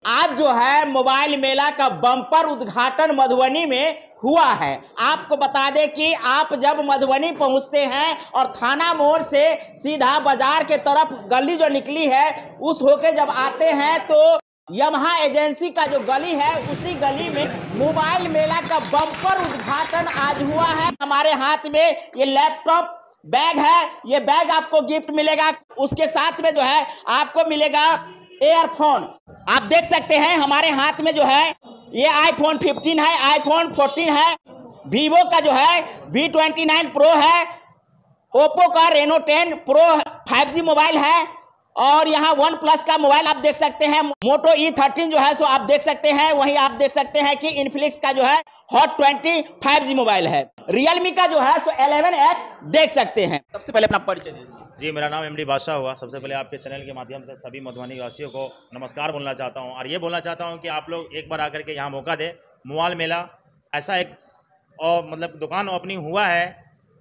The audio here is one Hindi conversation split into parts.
आज जो है मोबाइल मेला का बम्पर उद्घाटन मधुबनी में हुआ है। आपको बता दें कि आप जब मधुबनी पहुंचते हैं और थाना मोड़ से सीधा बाजार के तरफ गली जो निकली है उस होके जब आते हैं तो यामाहा एजेंसी का जो गली है उसी गली में मोबाइल मेला का बम्पर उद्घाटन आज हुआ है। हमारे हाथ में ये लैपटॉप बैग है, ये बैग आपको गिफ्ट मिलेगा। उसके साथ में जो है आपको मिलेगा एयरफोन। आप देख सकते हैं हमारे हाथ में जो है ये आईफोन 15 है, आईफोन 14 है, वीवो का जो है V29 प्रो है, ओप्पो का रेनो 10 प्रो 5G मोबाइल है और यहाँ वन प्लस का मोबाइल आप देख सकते हैं। मोटो E13 जो है सो आप देख सकते हैं। वहीं आप देख सकते हैं कि इन्फिनिक्स का जो है हॉट 20 5G मोबाइल है। रियलमी का जो है सो 11X देख सकते हैं। सबसे पहले अपना परिचय दीजिए। जी, मेरा नाम MD बादशाह हुआ। सबसे पहले आपके चैनल के माध्यम से सभी मधुबनी वासियों को नमस्कार बोलना चाहता हूं और ये बोलना चाहता हूं कि आप लोग एक बार आकर के यहाँ मौका दें। मोबाइल मेला ऐसा एक और मतलब दुकान ओपनिंग हुआ है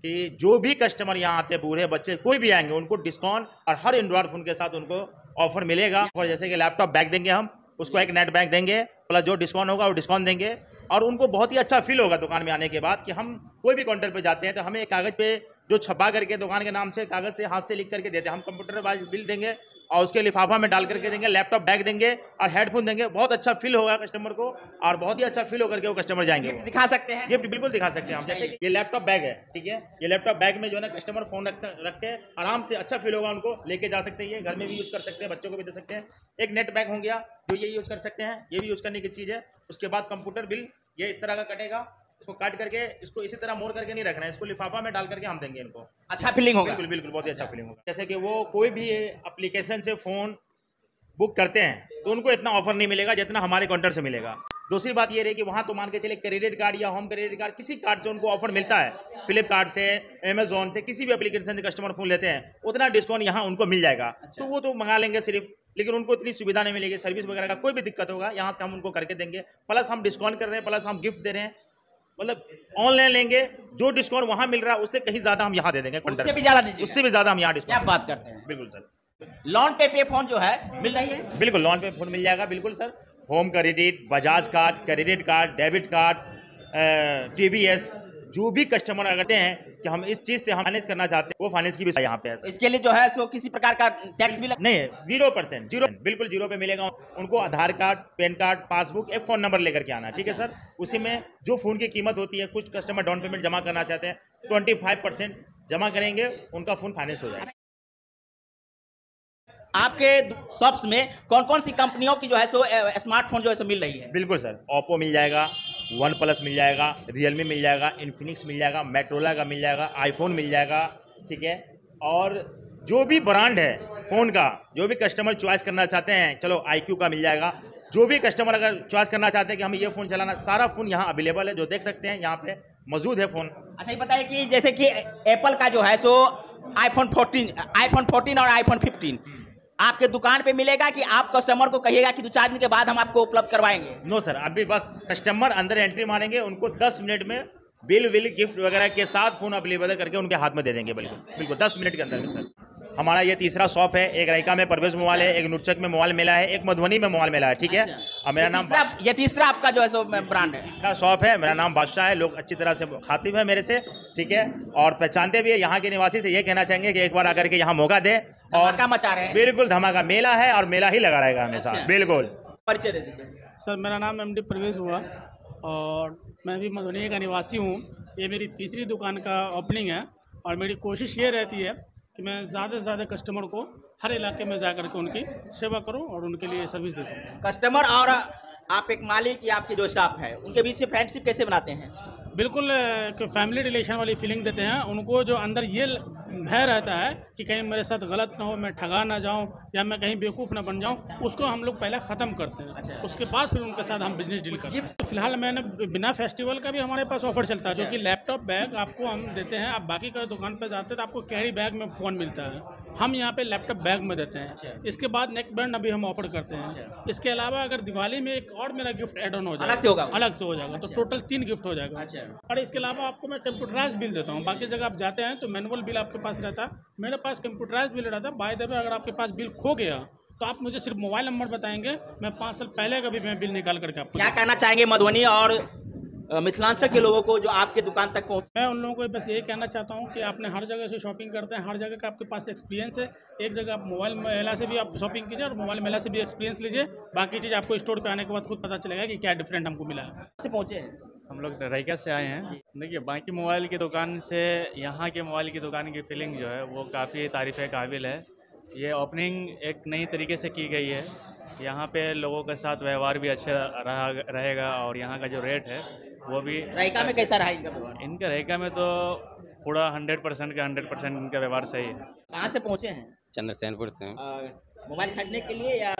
कि जो भी कस्टमर यहाँ आते हैं, बूढ़े बच्चे कोई भी आएंगे, उनको डिस्काउंट और हर एंड्रॉयड फ़ोन के साथ उनको ऑफर मिलेगा। और जैसे कि लैपटॉप बैग देंगे, हम उसको एक नेट बैग देंगे, प्लस जो डिस्काउंट होगा वो डिस्काउंट देंगे और उनको बहुत ही अच्छा फील होगा दुकान में आने के बाद कि हम कोई भी काउंटर पे जाते हैं तो हमें एक कागज़ पे जो छपा करके दुकान के नाम से कागज़ से हाथ से लिख करके देते हैं। हम कंप्यूटर पर बिल देंगे और उसके लिफाफा में डाल करके देंगे, लैपटॉप बैग देंगे और हेडफोन देंगे। बहुत अच्छा फील होगा कस्टमर को और बहुत ही अच्छा फील होकर के वो कस्टमर जाएंगे। दिखा सकते हैं, गिफ्ट बिल्कुल दिखा सकते हैं हम। जैसे कि ये लैपटॉप बैग है, ठीक है, ये लैपटॉप बैग में जो है ना कस्टमर फोन रख के आराम से अच्छा फील होगा, उनको लेके जा सकते हैं। ये घर में भी यूज कर सकते हैं, बच्चों को भी दे सकते हैं। एक नेट बैग हो गया जो ये यूज कर सकते हैं, ये भी यूज करने की चीज़ है। उसके बाद कंप्यूटर बिल ये इस तरह का कटेगा, इसको काट करके इसको इसी तरह मोड़ करके नहीं रखना है, इसको लिफाफा में डाल करके हम देंगे इनको। अच्छा फीलिंग होगा। बिल्कुल बिल्कुल बहुत ही अच्छा फीलिंग होगा। जैसे कि वो कोई भी एप्लीकेशन से फ़ोन बुक करते हैं तो उनको इतना ऑफर नहीं मिलेगा जितना हमारे काउंटर से मिलेगा। दूसरी बात ये रही कि वहाँ तो मान के चले क्रेडिट कार्ड या होम क्रेडिट कार्ड किसी कार्ड से उनको ऑफर मिलता है, फ्लिपकार्ट से, अमेजोन से, किसी भी एप्लीकेशन से कस्टमर फ़ोन लेते हैं उतना डिस्काउंट यहाँ उनको मिल जाएगा। तो वो तो मंगा लेंगे सिर्फ, लेकिन उनको इतनी सुविधा नहीं मिलेगी। सर्विस वगैरह का कोई भी दिक्कत होगा यहाँ से हम उनको करके देंगे, प्लस हम डिस्काउंट कर रहे हैं, प्लस हम गिफ्ट दे रहे हैं। मतलब ऑनलाइन लेंगे जो डिस्काउंट वहाँ मिल रहा है उससे कहीं ज़्यादा हम यहाँ दे देंगे, उससे भी ज़्यादा दीजिए, उससे भी ज़्यादा हम यहाँ डिस्काउंट। क्या बात करते हैं। बिल्कुल सर। लोन पे फोन जो है मिल रही है। बिल्कुल लोन पे फोन मिल जाएगा। बिल्कुल sir, home credit, Bajaj card, credit card, debit card, TVS, जो भी कस्टमर करते हैं कि हम इस चीज़ से हम फाइनेंस करना चाहते हैं वो फाइनेंस की भी यहाँ पे है सर। इसके लिए जो है सो किसी प्रकार का टैक्स भी नहीं है, 0%, 0 बिल्कुल 0 पे मिलेगा। उनको आधार कार्ड, पैन कार्ड, पासबुक, एक फ़ोन नंबर लेकर के आना, ठीक है सर। उसी में जो फ़ोन की कीमत होती है, कुछ कस्टमर डाउन पेमेंट जमा करना चाहते हैं, 25% जमा करेंगे, उनका फ़ोन फाइनेंस हो जाएगा। आपके शॉप्स में कौन कौन सी कंपनियों की जो है सो स्मार्टफोन जो है सो मिल रही है। बिल्कुल सर, ओप्पो मिल जाएगा, वन प्लस मिल जाएगा, रियलमी मिल जाएगा, इन्फिनिक्स मिल जाएगा, मेट्रोला का मिल जाएगा, आईफोन मिल जाएगा, ठीक है। और जो भी ब्रांड है फ़ोन का, जो भी कस्टमर चॉइस करना चाहते हैं, चलो IQ का मिल जाएगा। जो भी कस्टमर अगर चॉइस करना चाहते हैं कि हमें ये फ़ोन चलाना, सारा फ़ोन यहाँ अवेलेबल है, जो देख सकते हैं यहाँ पे मौजूद है फ़ोन। अच्छा ये बताइए कि जैसे कि एप्पल का जो है सो आईफोन 14 और आईफोन 15 आपके दुकान पे मिलेगा कि आप कस्टमर को कहिएगा कि 2-4 दिन के बाद हम आपको उपलब्ध करवाएंगे। नो सर, अभी बस कस्टमर अंदर एंट्री मारेंगे, उनको 10 मिनट में बिल गिफ्ट वगैरह के साथ फ़ोन अवेलेबल करके उनके हाथ में दे देंगे। बिल्कुल 10 मिनट के अंदर में सर। हमारा ये तीसरा शॉप है। एक रायका में परवेज मोबाइल है, एक नुरचक में मोबाइल मेला है, एक मधुबनी में मोबाइल मेला है, ठीक है। और मेरा नाम ये तीसरा आपका जो है सो ब्रांड है, तीसरा शॉप है। मेरा नाम बादशाह है। लोग अच्छी तरह से खातिब है मेरे से, ठीक है, और पहचानते भी है। यहाँ के निवासी से ये कहना चाहेंगे कि एक बार आकर के यहाँ मौका दे और मचा रहे हैं। बिल्कुल धमाका मेला है और मेला ही लगा रहेगा हमेशा। बिल्कुल। परिचय दे दीजिए सर। मेरा नाम MD परवेज हुआ और मैं भी मधुबनी का निवासी हूँ। ये मेरी तीसरी दुकान का ओपनिंग है और मेरी कोशिश ये रहती है कि मैं ज़्यादा से ज़्यादा कस्टमर को हर इलाके में जा कर के उनकी सेवा करूं और उनके लिए सर्विस दे सकूं। कस्टमर और आप एक मालिक या आपके जो स्टाफ है उनके बीच से फ्रेंडशिप कैसे बनाते हैं। बिल्कुल फैमिली रिलेशन वाली फीलिंग देते हैं उनको। जो अंदर ये भय रहता है कि कहीं मेरे साथ गलत ना हो, मैं ठगा ना जाऊं या मैं कहीं बेवकूफ़ ना बन जाऊं, उसको हम लोग पहले ख़त्म करते हैं। अच्छा। उसके बाद फिर उनके साथ हम बिजनेस डील करते हैं। तो फिलहाल मैंने बिना फेस्टिवल का भी हमारे पास ऑफर चलता है, जो कि लैपटॉप बैग आपको हम देते हैं। आप बाकी का दुकान पर जाते हैं तो आपको कैरी बैग में फ़ोन मिलता है, हम यहाँ पे लैपटॉप बैग में देते हैं। इसके बाद नेक बैंड अभी हम ऑफर करते हैं। इसके अलावा अगर दिवाली में एक और मेरा गिफ्ट एड ऑन हो जाएगा, अलग से हो जाएगा, तो टोटल 3 गिफ्ट हो जाएगा। और इसके अलावा आपको मैं कंप्यूटराइज बिल देता हूँ। बाकी जगह आप जाते हैं तो मैनुअल बिल आपके पास रहता है, मेरे पास कंप्यूटराइज बिल रहता है। बाय द वे अगर आपके पास बिल खो गया तो आप मुझे सिर्फ मोबाइल नंबर बताएंगे, मैं 5 साल पहले का भी मैं बिल निकाल करके आपको क्या कहना चाहेंगे मधुबनी और मिथिलांचल के लोगों को जो आपके दुकान तक पहुँच? मैं उन लोगों को बस यही कहना चाहता हूँ कि आपने हर जगह से शॉपिंग करते हैं, हर जगह का आपके पास एक्सपीरियंस है। एक जगह आप मोबाइल मेला से भी आप शॉपिंग कीजिए और मोबाइल मेला से भी एक्सपीरियंस लीजिए। बाकी चीज़ आपको स्टोर पे आने के बाद खुद पता चलेगा कि क्या डिफरेंट हमको मिला है। से पहुँचे हैं? हम लोग रैका से आए हैं। देखिए, बाकी मोबाइल की दुकान से यहाँ के मोबाइल की दुकान की फीलिंग जो है वो काफ़ी तारीफ़ काबिल है। ये ओपनिंग एक नई तरीके से की गई है। यहाँ पे लोगों के साथ व्यवहार भी अच्छा रहेगा और यहाँ का जो रेट है वो भी। रैका में कैसा रहा इनका व्यवहार? इनका रैका में तो पूरा 100% का 100% इनका व्यवहार सही है। कहाँ से पहुँचे हैं? चंद्रसेनपुर से। मोबाइल खरीदने के लिए या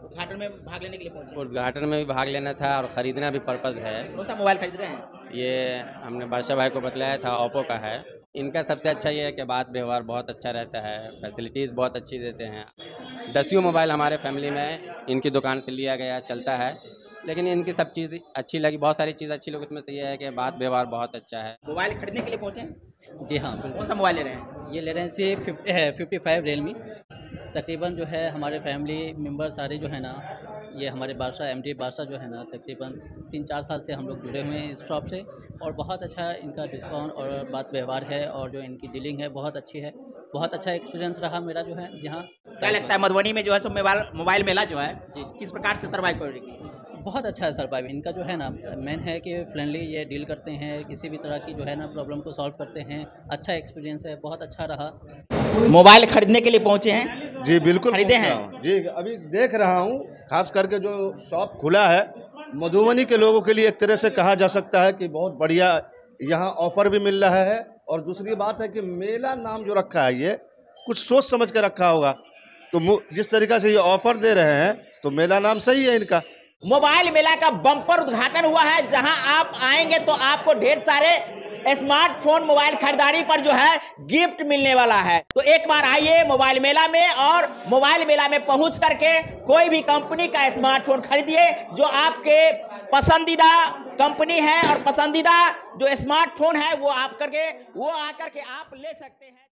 उद्घाटन में भाग लेने के लिए पहुँचे? उद्घाटन में भी भाग लेना था और ख़रीदना भी पर्पज़ है। कौन सा मोबाइल खरीद रहे हैं? ये हमने बादशाह भाई को बतलाया था, ओप्पो का है। इनका सबसे अच्छा ये है कि बात व्यवहार बहुत अच्छा रहता है, फैसिलिटीज़ बहुत अच्छी देते हैं। 10 मोबाइल हमारे फैमिली में इनकी दुकान से लिया गया, चलता है। लेकिन इनकी सब चीज़ अच्छी लगी, बहुत सारी चीज़ अच्छी लगी। उसमें से ये है कि बात व्यवहार बहुत अच्छा है। मोबाइल खरीदने के लिए पहुँचे हैं? जी हाँ, कौन सा मोबाइल ले रहे हैं? ये ले रहे हैं 55 रियलमी। तकरीबन जो है हमारे फैमिली मेम्बर सारे जो है ना, ये हमारे बादशाह MD बादशाह जो है ना, तकरीबन 3-4 साल से हम लोग जुड़े हुए हैं इस शॉप से। और बहुत अच्छा इनका डिस्काउंट और बात व्यवहार है और जो इनकी डीलिंग है बहुत अच्छी है। बहुत अच्छा एक्सपीरियंस रहा मेरा जो है यहाँ। क्या लगता है मधुबनी में जो है सो मोबाइल मेला जो है जी। किस प्रकार से सर्वाइव करेगी? बहुत अच्छा है सर्वाइव इनका जो है ना। मेन है कि फ्रेंडली ये डील करते हैं, किसी भी तरह की जो है ना प्रॉब्लम को सॉल्व करते हैं। अच्छा एक्सपीरियंस है, बहुत अच्छा रहा। मोबाइल खरीदने के लिए पहुँचे हैं? जी बिल्कुल खरीदे पहुंच हैं? रहा हूं। जी अभी देख रहा हूँ, खास करके जो शॉप खुला है मधुबनी के लोगों के लिए एक तरह से कहा जा सकता है कि बहुत बढ़िया यहाँ ऑफर भी मिल रहा है। और दूसरी बात है कि मेला नाम जो रखा है ये कुछ सोच समझ के रखा होगा। तो जिस तरीक़ा से ये ऑफर दे रहे हैं तो मेला नाम सही है इनका। मोबाइल मेला का बम्पर उद्घाटन हुआ है, जहां आप आएंगे तो आपको ढेर सारे स्मार्टफोन मोबाइल खरीदारी पर जो है गिफ्ट मिलने वाला है। तो एक बार आइए मोबाइल मेला में और मोबाइल मेला में पहुंच करके कोई भी कंपनी का स्मार्टफोन खरीदिए जो आपके पसंदीदा कंपनी है और पसंदीदा जो स्मार्टफोन है वो आकर के आप ले सकते हैं।